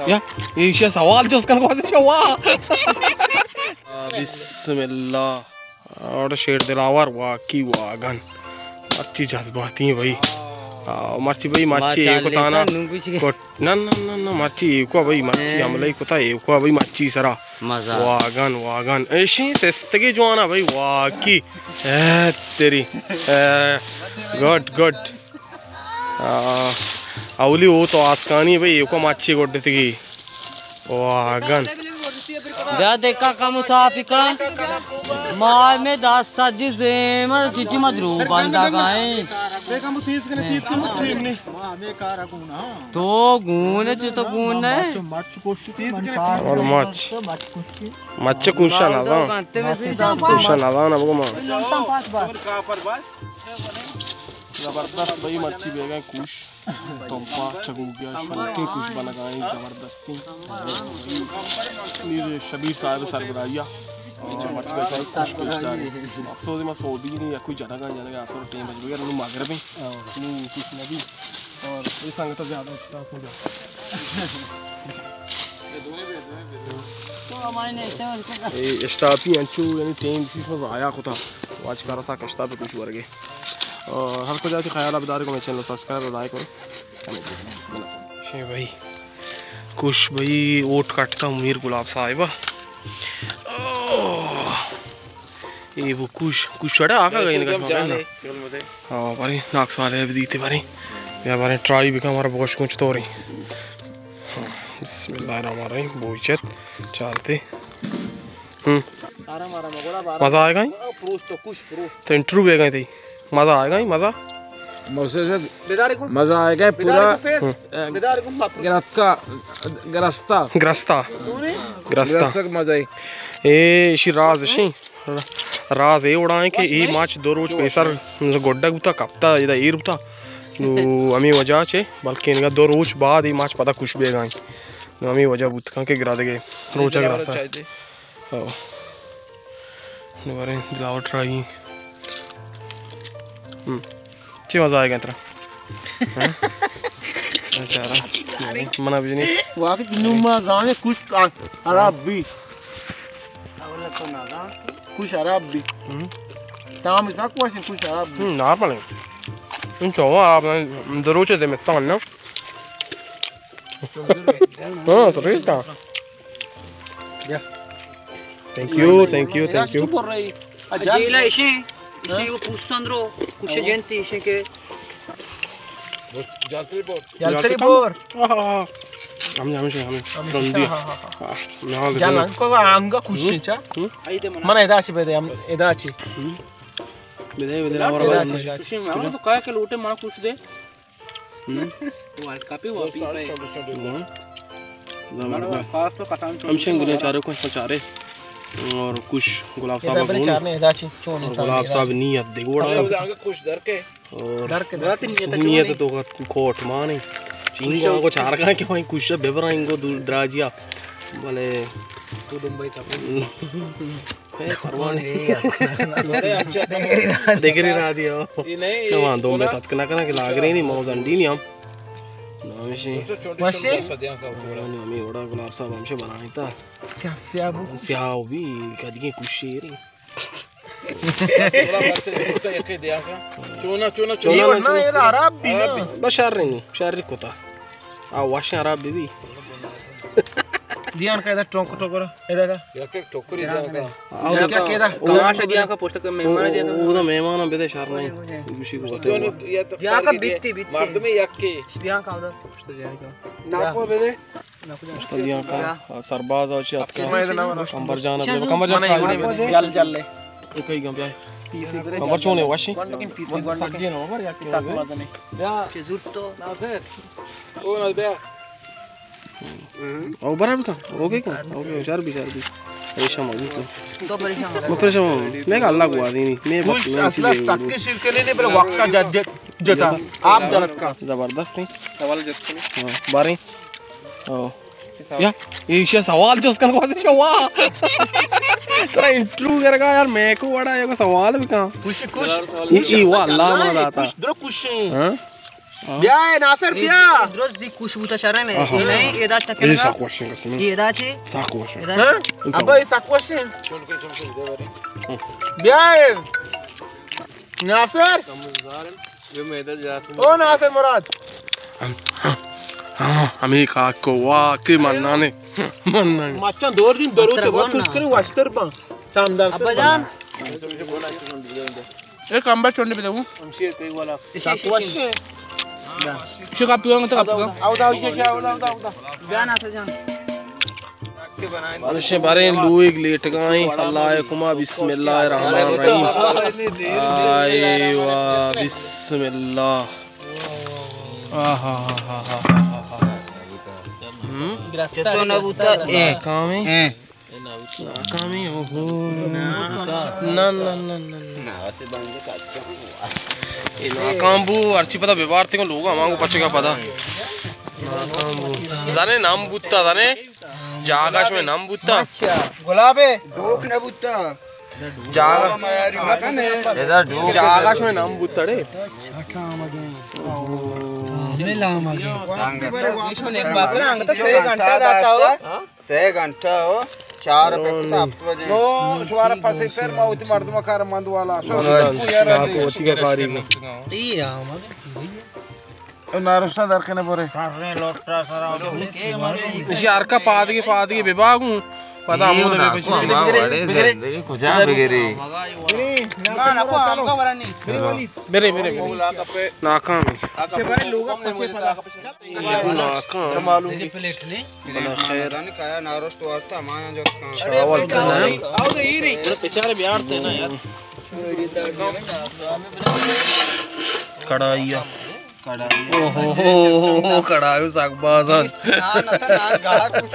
या ये सवाल जो उसका बिस्मिल्लाह और शेर दिलावर वाकी वागन अच्छी जज्बाती है भाई मर्ची भाई मर्ची एको ताना ना ना ना ना मर्ची एको भाई मर्ची हमले को ता एको भाई मर्ची सरा वागन वागन ऐसी सस्ते जो आना भाई वाकी है तेरी गुड गुड अवली वो तो आसकानी भाई एको मर्ची गोड्डे थी वागन या देखा का मुसाफिका माल में 10 सजी जेमल चिची मदरू बंदा गाए देखा मुसीस के मुट्ठीम ने तो गुण तो गुण है और मच कुशा ना ना बगमा जबरदस्त भाई मच्छी बेगा कुछ तोपा चगूगिया छोटे कुछ बना गए जबरदस्ती नीरे शबीर साहब सरबराइया मच्छी बेगा कुछ बेचता है अफसोस में सऊदी नहीं या कोई जगह असर टीम बज गया नु मगरब में नु कुछ नहीं और ये संग तो ज्यादा स्टाफ हो जाता तो हमारे ने ये स्टाफ ही अंचू यानी टीम किस में आया होता आज कर रहा था कष्टा पे कुछ वर्गे और हर को जाके ख्याल बता को मैं चैनल सब्सक्राइब और लाइक करो भाई कुछ भाई ओट काटता हूँ मीर गुलाब साहिबा ये वो कुछ चढ़ा आका गई निकल हाँ भाई नाक साले भी दीते भाई या भाई ट्राई भी का हमारा बहुत कुछ तो रही बिस्मिल्लाहिर्रहमानिर्रहीम बोचत चलते मजा आएगा तो इंटरव्यू है गए थे मजा आएगा ही मजा मजा आएगा पूरा ग्रस्ता मजा ए इसी राज ए उड़ाए कि ई माच दो रोज पैसर गोड्डा गुता कपता इदा ई रुता नु अमी वजह छे बल्कि इनका 2 रोज बाद ई माच पता कुछ बेगा नु अमी वजह बुत का के गिरा देगे रोजा ग्रासा हां नु बारे दिलाव ट्राई अच्छी मजा आएगा तेरा बेचारा मना भी नहीं वाकई नुमा गाने कुछ अरब भी कुछ अरब भी ताम इसा क्वेश्चन कुछ अरब भी ना पड़े इन तो आप दरोचे दे में तान ना हां तो रेस का थैंक यू अजीला इसी वो पूछतंद्रो कुछ जयंती इसे के जलतरी बोर हम रंदी हां जालन को आंगा कुछ मन एदाची बेदे हम एदाची बेदे और हम तो काय के लोटे मां कुछ दे वर्ल्ड कप ही वापी हम शेंगुले चारों को चारे और कुछ गुलाब साहब गुलाब साहब नियत देखो कुछ डर के और नियत तो कोट माने इंगो को चार का के भाई कुछ बेबरा इंगो द्राजिया बोले तू दुबई का है परवान देख रही रहा दिया नहीं तो वहां दो में कत करना के लाग रही नहीं मौज अंडी नहीं हम वैसे हमें ओड़ा गुलाब साहब हमसे बनानी था स्याव भी कदी कुछ शेर थोड़ा बच्चे तो एक दिया का चोना ना ये अरब भी ना बस शहर को था आ वाश अरब भी दियान का इधर टोकर इधर एक टोकर दियान का क्या केदा कमाश दिया का पोस्ट के मेहमान दिया वो तो मेहमान बेदे शहर नहीं खुशी को दिया का बीती मर्द में एक के दिया का उधर पोस्ट दिया का नाको बेदे दिया का सरबाज और चत का कंबर जान जल ले एक ही गम कंबर चोने वाशी सज्जे ना पर या के साथ बात नहीं या जरूर तो ना फिर ओ ना बे और बराबर था ओके क्या ओके चार भी परेशान हो तो परेशान मैं का अल्लाह को आदमी मैं बस मैं इसलिए सबके शिर के लिए मेरे वक्त का जता आप जलत का जबरदस्त नहीं सवाल जत हां 12 ओ या ये सवाल जो उसका कौन सा हुआ तेरा इंटरव्यू करेगा यार मैं को बड़ा ये सवाल भी कहां कुछ ये हुआ अल्लाह मजा आता कुछ हां बिया है नासर बिया रोज दी खुशबू ता शरण है नहीं एदा तक ये सा क्वेश्चन कसम ये एदा छे सा क्वेश्चन हां अब ऐसा क्वेश्चन बिया है नासर ये मैं इधर जाता ओ नासर मुराद हां हमें का को वाकई मानना ने मानना माचा 2 दिन दरो से बहुत खुश करे वास्तर पा शानदार अब्बा जान एक कंबा छोड़ने पे दूं हमसे कई वाला क्वेश्चन शेख आप पियोगे तो आप आओ बयान आसे जान मनुष्य बारे लोग लेट गए अल्लाह कुमा बिस्मिल्लाहिर रहमानिर रहीम आए वाह बिस्मिल्लाह आहा हा हा हा तो नबूता ए कामी कामी ओहो ना ना ना ना नाकाम्बू अर्ची पता व्यवहार थे को लोग हमारे को बच्चे का पता नाकाम्बू जाने नाम बुत्ता जाने जागाश में नाम बुत्ता गुलाबे डोक न बुत्ता जागाश में नाम बुत्ता रे एक बात ना अंगता 6 घंटा जाता हो 6 घंटा हो 4 रुपए नो शुवार फसे फिर माउती मर्द मकार मंद वाला को का कारी ई आमा नारस्ता दरकने बोरे सारे लोटरा सारा यार का पाद के विभाग हूं पता हम तो कुछ जिंदगी कुछ आ बिगड़ी ना को हमका बरानी मेरे नाकाम से बड़े लोग फसे नाकाम मालूम प्लेट ने बना खैर ने काया नारस तो वास्ता हमारा जो चावल आओ तो ये नहीं बेचारे बिहार थे ना यार कढ़ाइया ओहो कढ़ाई साग बाजन ना गाला कुछ